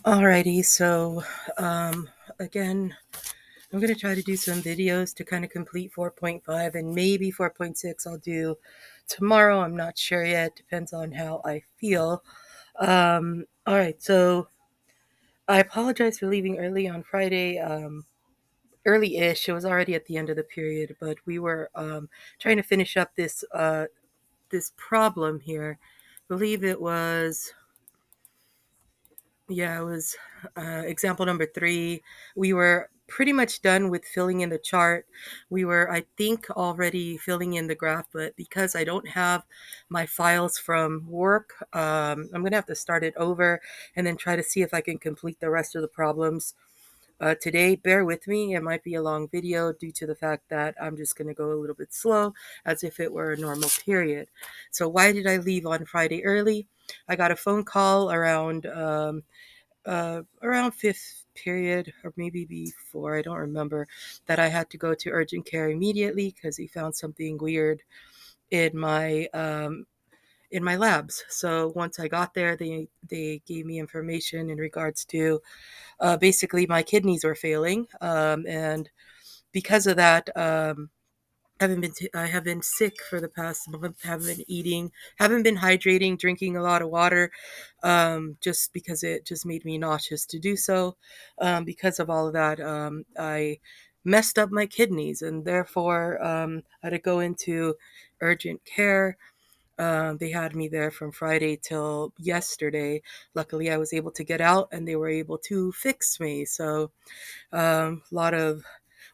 Alrighty, so um, again, I'm going to try to do some videos to kind of complete 4.5 and maybe 4.6 I'll do tomorrow. I'm not sure yet. Depends on how I feel. All right, so I apologize for leaving early on Friday. Early-ish. It was already at the end of the period, but we were trying to finish up this problem here. I believe it was. Yeah, it was example number 3. We were pretty much done with filling in the chart. We were, I think, already filling in the graph, but because I don't have my files from work, I'm going to have to start it over and then try to see if I can complete the rest of the problems today. Bear with me. It might be a long video due to the fact that I'm just going to go a little bit slow as if it were a normal period. So why did I leave on Friday early? I got a phone call around fifth period or maybe before, I don't remember, that I had to go to urgent care immediately because he found something weird in my labs. So once I got there, they gave me information in regards to basically my kidneys were failing, and because of that, I have been sick for the past month. Haven't been eating, haven't been hydrating, drinking a lot of water, just because it just made me nauseous to do so. Because of all of that, I messed up my kidneys, and therefore I had to go into urgent care. They had me there from Friday till yesterday. Luckily, I was able to get out, and they were able to fix me. So, a lot of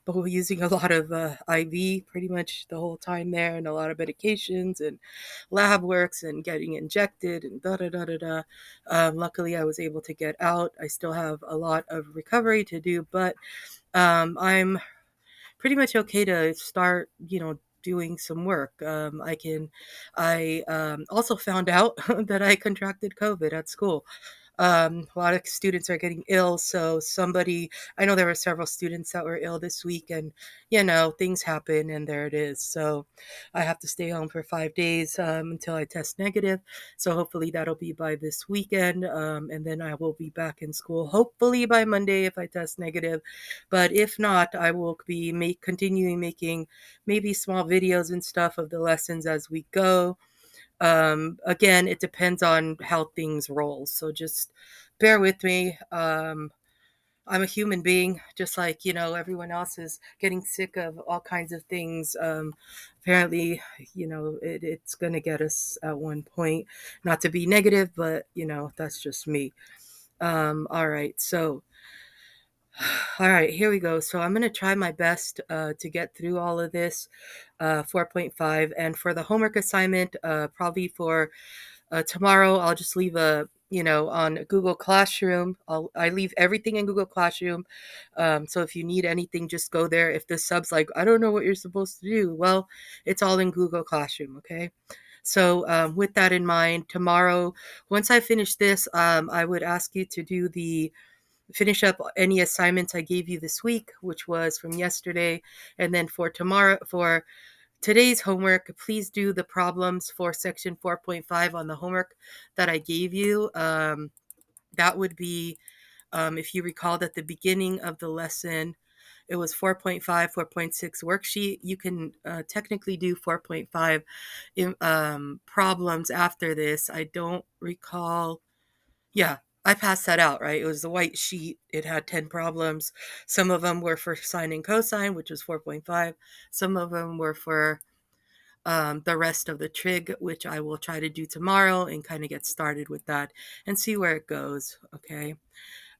but we're using a lot of IV pretty much the whole time there, and a lot of medications and lab works and getting injected and da da da da da. Luckily, I was able to get out. I still have a lot of recovery to do, but I'm pretty much okay to start, doing some work. I also found out that I contracted COVID at school. A lot of students are getting ill. So I know there were several students that were ill this week, and things happen, and there it is. So I have to stay home for 5 days until I test negative. So hopefully that'll be by this weekend, and then I will be back in school. Hopefully by Monday if I test negative, but if not, I will be continuing making maybe small videos and stuff of the lessons as we go. Again, it depends on how things roll. So just bear with me. I'm a human being, just like, everyone else is getting sick of all kinds of things. Apparently, it's going to get us at one point, not to be negative, but, that's just me. All right. So, all right, here we go. So I'm going to try my best to get through all of this 4.5. And for the homework assignment, probably for tomorrow, I'll just leave on Google Classroom. I leave everything in Google Classroom. So if you need anything, just go there. If the sub's like, I don't know what you're supposed to do, well, it's all in Google Classroom, okay? So with that in mind, tomorrow, once I finish this, I would ask you to finish up any assignments I gave you this week, which was from yesterday. And then for today's homework, please do the problems for section 4.5 on the homework that I gave you. That would be, if you recalled at the beginning of the lesson, it was 4.5, 4.6 worksheet. You can technically do 4.5 problems after this. I don't recall. Yeah, I passed that out, right? It was the white sheet. It had 10 problems. Some of them were for sine and cosine, which was 4.5. Some of them were for the rest of the trig, which I will try to do tomorrow and kind of get started with that and see where it goes. Okay.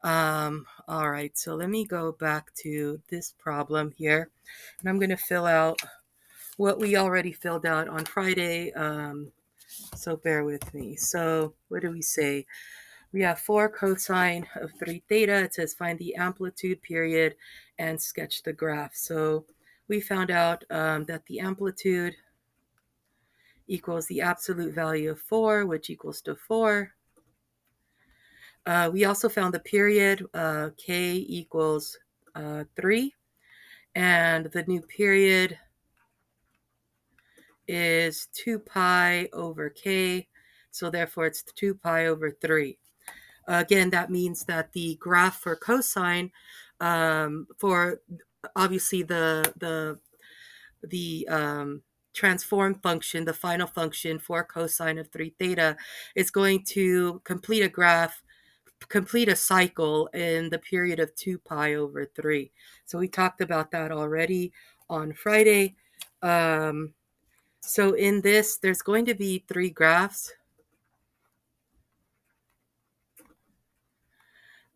All right. So let me go back to this problem here, and I'm going to fill out what we already filled out on Friday. So bear with me. So what do we say? We have 4 cosine of 3 theta. It says find the amplitude period and sketch the graph. So we found out that the amplitude equals the absolute value of 4, which equals to 4. We also found the period, k equals 3. And the new period is 2 pi over k. So therefore it's 2 pi over 3. Again, that means that the graph for cosine, for obviously the transform function, the final function for cosine of 3 theta, is going to complete a cycle in the period of 2 pi over 3. So we talked about that already on Friday. So in this, there's going to be 3 graphs.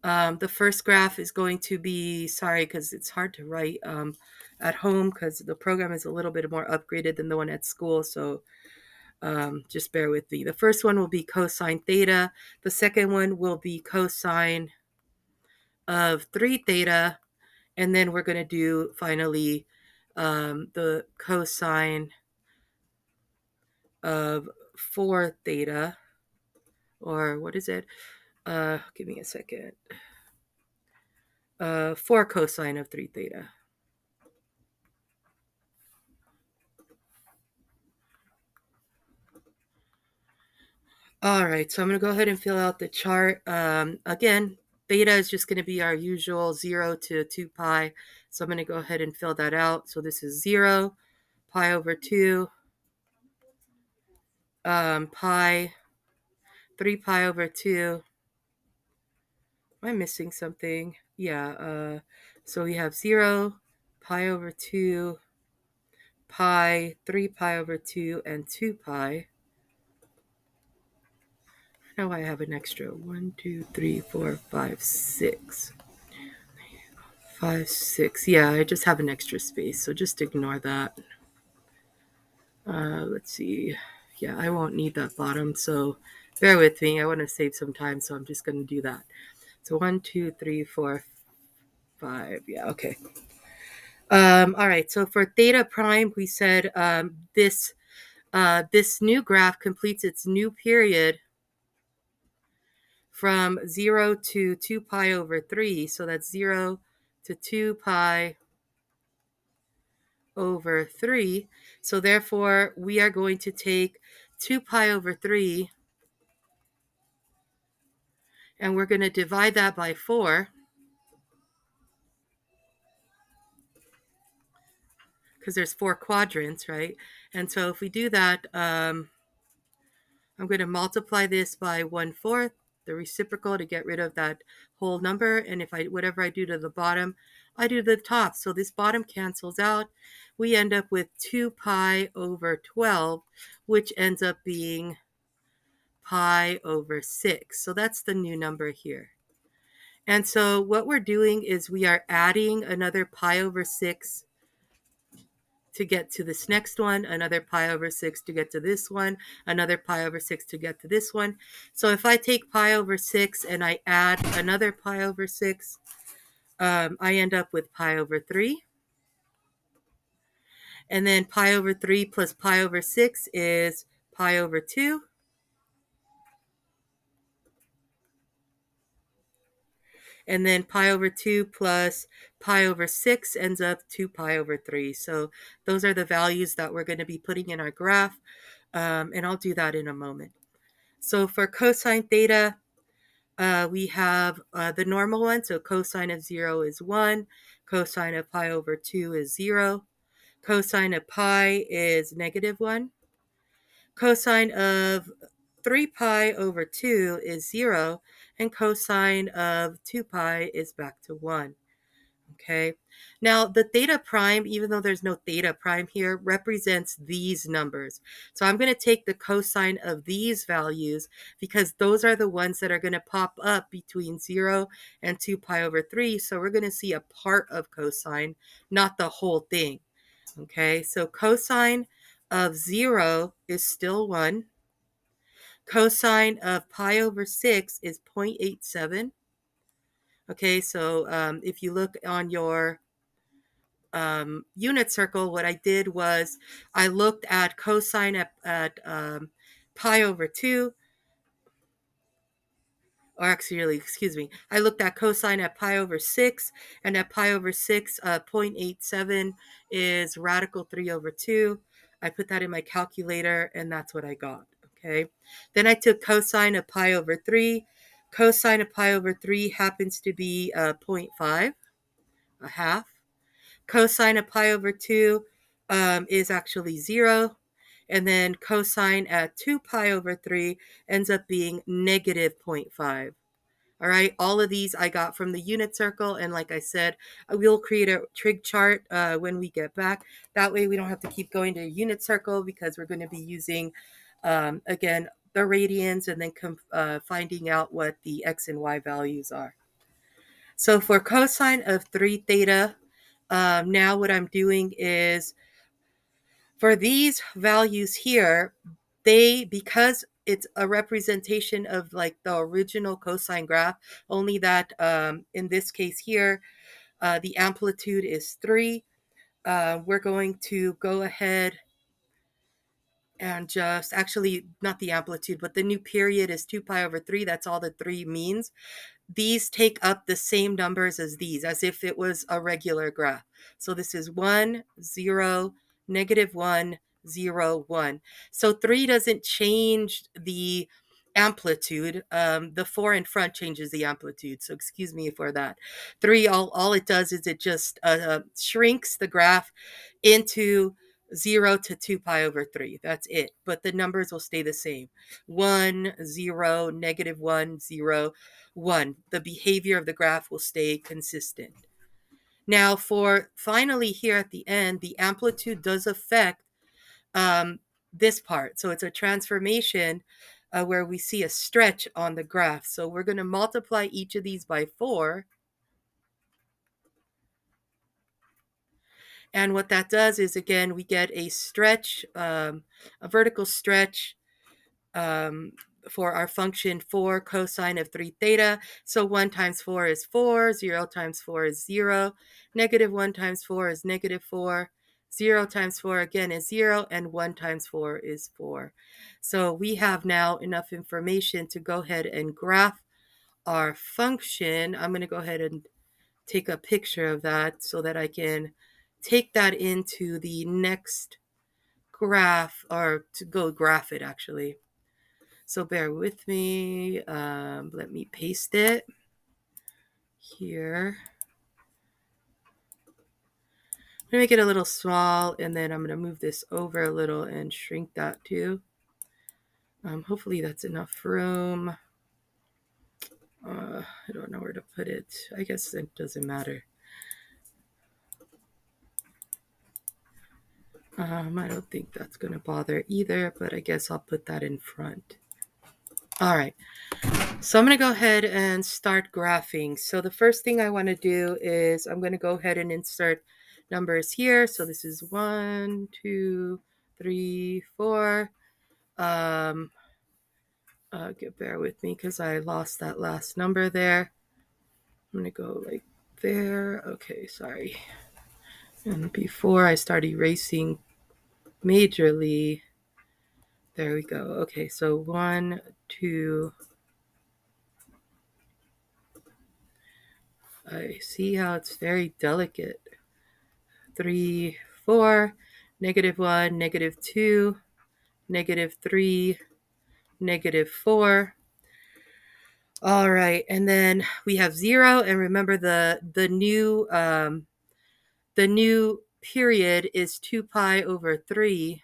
The first graph is going to be, sorry, because it's hard to write at home because the program is a little bit more upgraded than the one at school. So just bear with me. The first one will be cosine theta. The second one will be cosine of 3 theta. And then we're going to do finally the cosine of 4 theta. Or what is it? Give me a second. 4 cosine of 3 theta. All right, so I'm going to go ahead and fill out the chart. Again, theta is just going to be our usual 0 to 2 pi. So I'm going to go ahead and fill that out. So this is 0, pi over 2, pi, 3 pi over 2. Am I missing something? Yeah, so we have 0, pi over 2, pi, 3 pi over 2, and 2 pi. Now I have an extra 1, 2, 3, 4, 5, 6. 5, 6. Yeah, I just have an extra space, so just ignore that. Let's see. Yeah, I won't need that bottom, so bear with me. I want to save some time, so I'm just going to do that. So 1, 2, 3, 4, 5. Yeah, okay. All right, so for theta prime, we said this new graph completes its new period from 0 to 2 pi over 3. So that's 0 to 2 pi over 3. So therefore, we are going to take 2 pi over 3, and we're going to divide that by 4, because there's 4 quadrants, right? And so if we do that, I'm going to multiply this by 1/4, the reciprocal, to get rid of that whole number. And if whatever I do to the bottom, I do to the top. So this bottom cancels out. We end up with 2 pi over 12, which ends up being pi over 6. So that's the new number here. And so what we're doing is we are adding another pi over 6 to get to this next one, another pi over 6 to get to this one, another pi over 6 to get to this one. So if I take pi over 6 and I add another pi over 6, I end up with pi over 3. And then pi over 3 plus pi over 6 is pi over 2. And then pi over 2 plus pi over 6 ends up 2 pi over 3. So those are the values that we're going to be putting in our graph, and I'll do that in a moment. So for cosine theta, we have the normal one. So cosine of 0 is 1. Cosine of pi over 2 is 0. Cosine of pi is -1. Cosine of 3 pi over 2 is 0. And cosine of 2 pi is back to 1. Okay. Now the theta prime, even though there's no theta prime here, represents these numbers. So I'm going to take the cosine of these values because those are the ones that are going to pop up between 0 and 2 pi over 3. So we're going to see a part of cosine, not the whole thing. Okay. So cosine of 0 is still 1. Cosine of pi over 6 is 0.87. Okay, so if you look on your unit circle, what I did was I looked at cosine at pi over 2, or actually, excuse me, I looked at cosine at pi over 6, and at pi over 6, 0.87 is radical 3 over 2. I put that in my calculator, and that's what I got, okay? Then I took cosine of pi over 3, Cosine of pi over 3 happens to be 0.5, a half. Cosine of pi over 2 is actually 0. And then cosine at 2 pi over 3 ends up being negative 0.5. All right, all of these I got from the unit circle. And like I said, I will create a trig chart when we get back. That way we don't have to keep going to a unit circle because we're going to be using, again, the radians and then finding out what the x and y values are. So for cosine of 3 theta, now what I'm doing is for these values here, because it's a representation of like the original cosine graph, only that in this case here, the amplitude is 3. We're going to go ahead and just, actually not the amplitude, but the new period is 2 pi over 3. That's all the 3 means. These take up the same numbers as these, as if it was a regular graph. So this is 1, 0, -1, 0, 1. So 3 doesn't change the amplitude. The 4 in front changes the amplitude. So excuse me for that. 3, all it does is it just shrinks the graph into 0 to 2 pi over 3. That's it. But the numbers will stay the same. 1, 0, -1, 0, 1. The behavior of the graph will stay consistent. Now for finally here at the end, the amplitude does affect this part. So it's a transformation where we see a stretch on the graph. So we're going to multiply each of these by 4. And what that does is, again, we get a stretch, a vertical stretch for our function 4 cosine of 3 theta. So 1 times 4 is 4, 0 times 4 is 0, -1 times 4 is -4, 0 times 4 again is 0, and 1 times 4 is 4. So we have now enough information to go ahead and graph our function. I'm going to go ahead and take a picture of that so that I can take that into the next graph, or to go graph it actually. So bear with me. Let me paste it here. I'm going to make it a little small, and then I'm going to move this over a little and shrink that too. Hopefully that's enough room. I don't know where to put it. I guess it doesn't matter. I don't think that's going to bother either, but I guess I'll put that in front. All right. So I'm going to go ahead and start graphing. So the first thing I want to do is I'm going to go ahead and insert numbers here. So this is 1, 2, 3, 4. Bear with me because I lost that last number there. I'm going to go like there. Okay, sorry. And before I start erasing majorly, there we go. Okay, so 1, 2. I see how it's very delicate. 3, 4, -1, -2, -3, -4. All right, and then we have 0, and remember the new period is 2 pi over 3.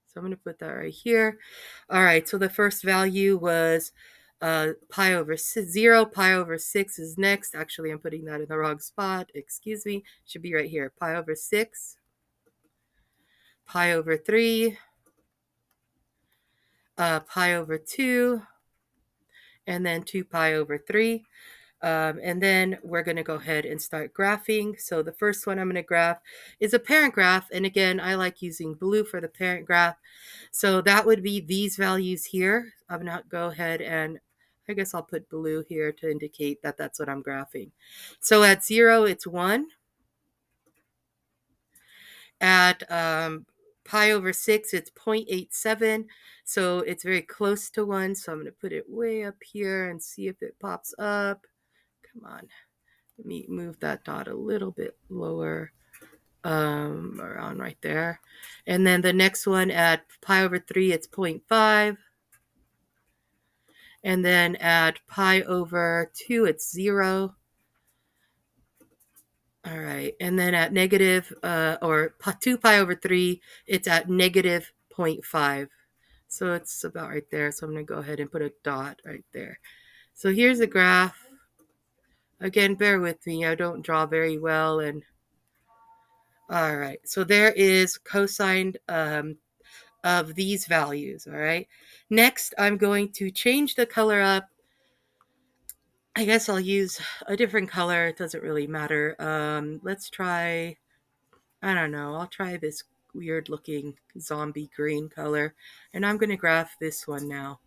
So I'm going to put that right here. All right, so the first value was pi over 0. Pi over 6 is next. Actually, I'm putting that in the wrong spot. Excuse me. Should be right here. Pi over 6. Pi over 3. Pi over 2. And then 2 pi over 3. And then we're going to go ahead and start graphing. So the first one I'm going to graph is a parent graph. And again, I like using blue for the parent graph. So that would be these values here. I'm going to go ahead and I guess I'll put blue here to indicate that that's what I'm graphing. So at 0, it's 1. At pi over 6, it's 0.87. So it's very close to 1. So I'm going to put it way up here and see if it pops up. Come on. Let me move that dot a little bit lower, around right there. And then the next one at pi over 3, it's 0.5. And then at pi over 2, it's 0. All right. And then at negative, or 2 pi over 3, it's at negative 0.5. So it's about right there. So I'm going to go ahead and put a dot right there. So here's a graph. Again, bear with me. I don't draw very well. And all right. So there is cosine of these values. All right. Next, I'm going to change the color up. I guess I'll use a different color. It doesn't really matter. Let's try, I don't know. I'll try this weird looking zombie green color. And I'm going to graph this one now.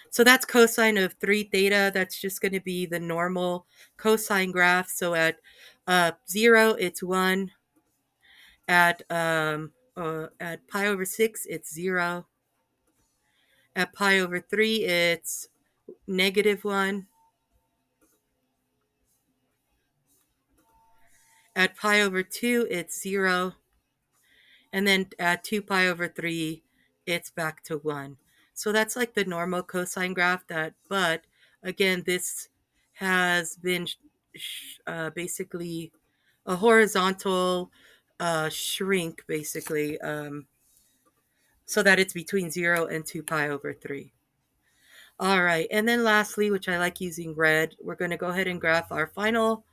So that's cosine of 3 theta. That's just going to be the normal cosine graph. So at 0, it's 1. At pi over 6, it's 0. At pi over 3, it's negative 1. At pi over 2, it's 0. And then at 2 pi over 3, it's back to 1. So that's like the normal cosine graph. But again, this has been basically a horizontal shrink, basically, so that it's between 0 and 2 pi over 3. All right, and then lastly, which I like using red, we're going to go ahead and graph our final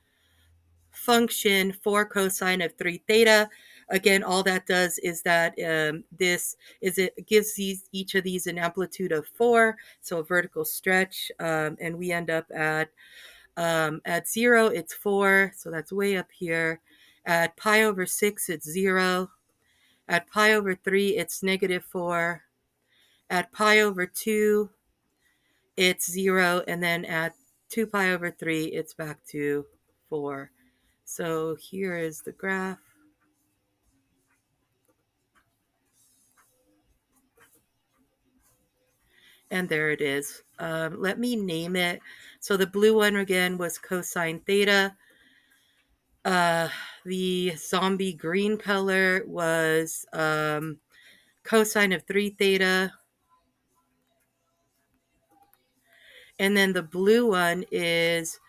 function for cosine of 3 theta. Again, all that does is that it gives each of these an amplitude of 4, so a vertical stretch, and we end up at 0, it's 4, so that's way up here. At pi over 6, it's 0. At pi over 3, it's negative 4. At pi over 2, it's 0. And then at 2 pi over 3, it's back to 4. So here is the graph. And there it is. Let me name it. So the blue one again was cosine theta. The zombie green color was cosine of 3 theta. And then the blue one is,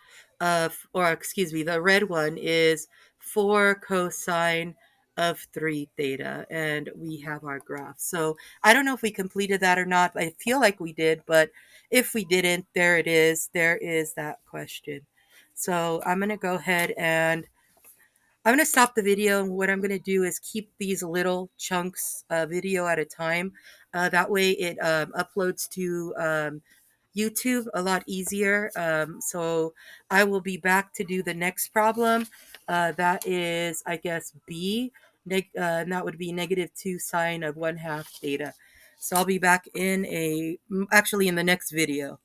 the red one is 4 cosine of 3 theta. And we have our graph. So I don't know if we completed that or not. I feel like we did, but if we didn't, there it is. There is that question. So I'm going to go ahead and I'm going to stop the video, and what I'm going to do is keep these little chunks video at a time. That way it uploads to YouTube a lot easier. So I will be back to do the next problem. That is, I guess, B, and that would be negative 2 sine of 1/2 theta. So I'll be back in in the next video.